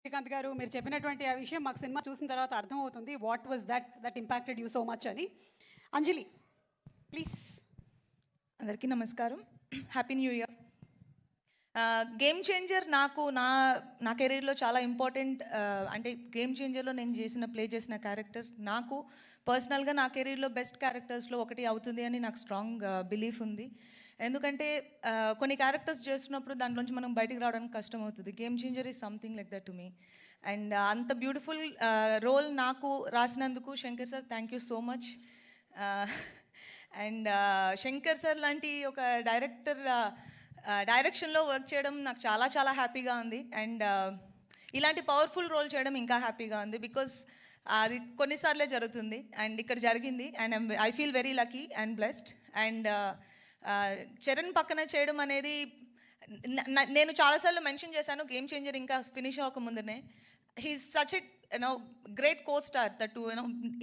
శ్రీకాంత్ గారు మీరు చెప్పినటువంటి ఆ విషయం మాకు సినిమా చూసిన తర్వాత అర్థమవుతుంది. What was that impacted you so much అని. అంజలి ప్లీజ్. అందరికీ నమస్కారం. Happy new year. Game changer నాకు నా కెరీర్లో చాలా ఇంపార్టెంట్. అంటే గేమ్ చేంజర్లో నేను ప్లే చేసిన క్యారెక్టర్ నాకు పర్సనల్గా నా కెరీర్లో బెస్ట్ క్యారెక్టర్స్లో ఒకటి అవుతుంది అని నాకు స్ట్రాంగ్ బిలీఫ్ ఉంది. ఎందుకంటే కొన్ని క్యారెక్టర్స్ చేస్తున్నప్పుడు దాంట్లోంచి మనం బయటికి రావడానికి కష్టం అవుతుంది. Game changer is something like that to me. And అంత బ్యూటిఫుల్ రోల్ నాకు రాసినందుకు Shankar sir thank you so much. And Shankar sir లాంటి ఒక డైరెక్షన్లో వర్క్ చేయడం నాకు చాలా చాలా హ్యాపీగా ఉంది. అండ్ ఇలాంటి పవర్ఫుల్ రోల్ చేయడం ఇంకా హ్యాపీగా ఉంది. బికాజ్ అది కొన్నిసార్లే జరుగుతుంది అండ్ ఇక్కడ జరిగింది. And I feel very lucky and blessed. And Charan పక్కన చేయడం అనేది నేను చాలాసార్లు మెన్షన్ చేశాను. గేమ్ చేంజర్ ఇంకా ఫినిష్ అవ్వకముందునే he's such a great co star that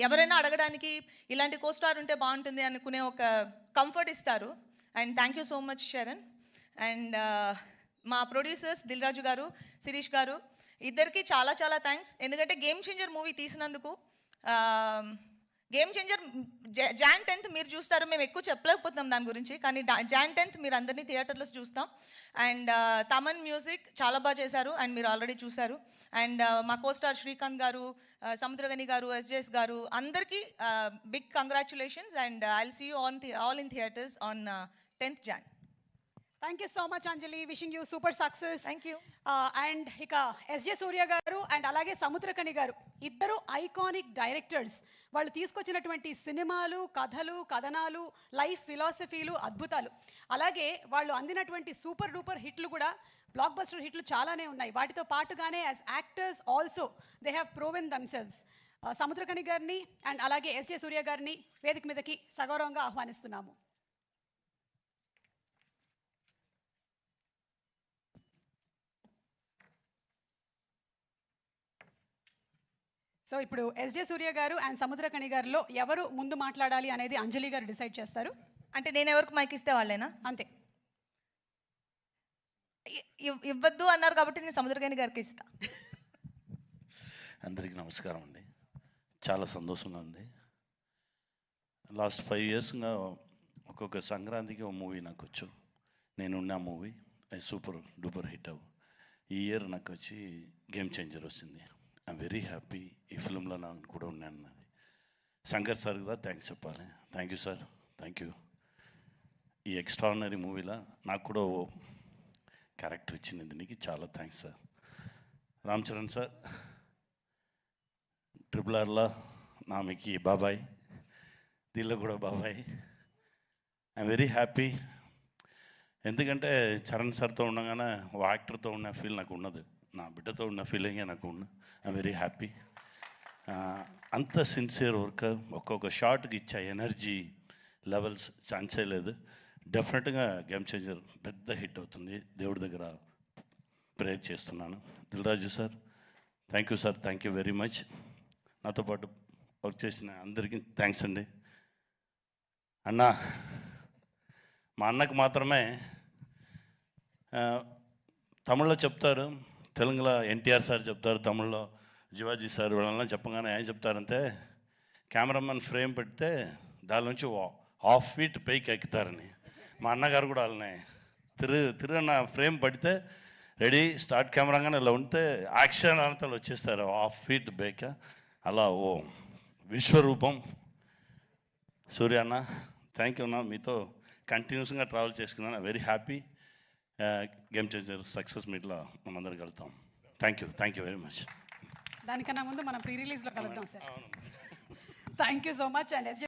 ఎవరైనా అడగడానికి ఇలాంటి కో స్టార్ ఉంటే బాగుంటుంది అనుకునే ఒక కంఫర్ట్ ఇస్తారు. And thank you so much Charan. And మా ప్రొడ్యూసర్స్ దిల్ రాజు గారు, శిరీష్ గారు ఇద్దరికి చాలా చాలా థ్యాంక్స్. ఎందుకంటే గేమ్ చేంజర్ మూవీ తీసినందుకు. గేమ్ చేంజర్ జాన్ 10th మీరు చూస్తారు. మేము ఎక్కువ చెప్పలేకపోతున్నాం దాని గురించి, కానీ జాన్ 10th మీరు అందరినీ థియేటర్లో చూస్తాం. అండ్ తమన్ మ్యూజిక్ చాలా బాగా చేశారు అండ్ మీరు ఆల్రెడీ చూశారు. అండ్ మా కోస్టార్ శ్రీకాంత్ గారు, సముద్రగని గారు, ఎస్జేఎస్ గారు అందరికీ big congratulations. And I'll see you all in theatres on 10th Jan. Thank you so much Anjali. Wishing you super success. Thank you. And ఇక ఎస్జే సూర్య గారు అండ్ అలాగే సముద్రకని గారు ఇద్దరు ఐకానిక్ డైరెక్టర్స్. వాళ్ళు తీసుకొచ్చినటువంటి సినిమాలు, కథలు, కథనాలు, లైఫ్ ఫిలాసఫీలు అద్భుతాలు. అలాగే వాళ్ళు అందినటువంటి సూపర్ డూపర్ హిట్లు కూడా, బ్లాక్ బస్టర్ హిట్లు చాలానే ఉన్నాయి. వాటితో పాటుగానే as actors also they have proven themselves. Samuthirakani గారిని అండ్ అలాగే ఎస్జే సూర్య గారిని వేదిక మీదకి సగౌరవంగా ఆహ్వానిస్తున్నాము. సో ఇప్పుడు ఎస్జే సూర్య గారు అండ్ సముద్రకని గారిలో ఎవరు ముందు మాట్లాడాలి అనేది అంజలి గారు డిసైడ్ చేస్తారు. అంటే నేను ఎవరికి మైక్ ఇస్తే వాళ్ళేనా? అంతే. ఇవ్వద్దు అన్నారు కాబట్టి నేను సముద్రకని గారికి ఇస్తా. అందరికీ నమస్కారం అండి. చాలా సంతోషంగా ఉంది. లాస్ట్ 5 yearsగా ఒక్కొక్క సంక్రాంతికి ఒక మూవీ నాకు వచ్చు. నేనున్న మూవీ అది సూపర్ డూపర్ హిట్ అవ్వు. ఈ ఇయర్ నాకు వచ్చి గేమ్ చేంజర్ వచ్చింది. I'm very happy. ఈ ఫిల్మ్లో నాకు కూడా ఉన్నాను. అది శంకర్ సార్ కూడా థ్యాంక్స్ చెప్పాలి. Thank you sir, thank you. ఈ ఎక్స్ట్రాడినరీ మూవీలో నాకు కూడా ఓ క్యారెక్టర్ ఇచ్చింది, దీనికి చాలా thanks sir. Ram Charan sir, RRRలో నామికి బాబాయ్, దీనిలో కూడా బాబాయ్. I'm very happy. ఎందుకంటే చరణ్ సార్తో ఉండగానే ఓ యాక్టర్తో ఉన్న ఫీల్ నాకు ఉన్నది. నా బిడ్డతో ఉన్న ఫీలింగే నాకు ఉన్న. I'm very happy. అంత సిన్సియర్ వర్క్, ఒక్కొక్క షాట్కి ఇచ్చే ఎనర్జీ లెవెల్స్ ఛాన్సే లేదు. డెఫినెట్గా గేమ్ చేంజర్ పెద్ద హిట్ అవుతుంది. దేవుడి దగ్గర ప్రేయర్ చేస్తున్నాను. Dil Raju sir thank you sir, thank you very much. నాతో పాటు వర్క్ చేసిన అందరికీ థ్యాంక్స్ అండి. అన్న, మా అన్నకు మాత్రమే తమిళ్లో చెప్తారు, తెలుగులో ఎన్టీఆర్ సార్ చెప్తారు, తమిళ్లో శివాజీ సార్ వీళ్ళన్నా చెప్పగానే ఏం చెప్తారంటే కెమెరామెన్ ఫ్రేమ్ పెడితే దాని నుంచి 1/2 feet పైకి ఎక్కుతారని. మా అన్నగారు కూడా వాళ్ళనే తిరుగన్న ఫ్రేమ్ పడితే రెడీ స్టార్ట్ కెమెరాగానే ఇలా ఉంటే యాక్షన్ అంతా వచ్చేస్తారు 1/2 feet పైక. అలా ఓ విశ్వరూపం సూర్య అన్న. థ్యాంక్ యూ అన్న. మీతో కంటిన్యూస్గా ట్రావెల్ చేసుకున్నాను. Very happy. Game changer success మీట్లో మనందరం కలుద్దాం. Thank you very much. దానికన్నా ముందు మనం ప్రీ రిలీజ్లో కలుద్దాం sir. Thank you so much. And SJ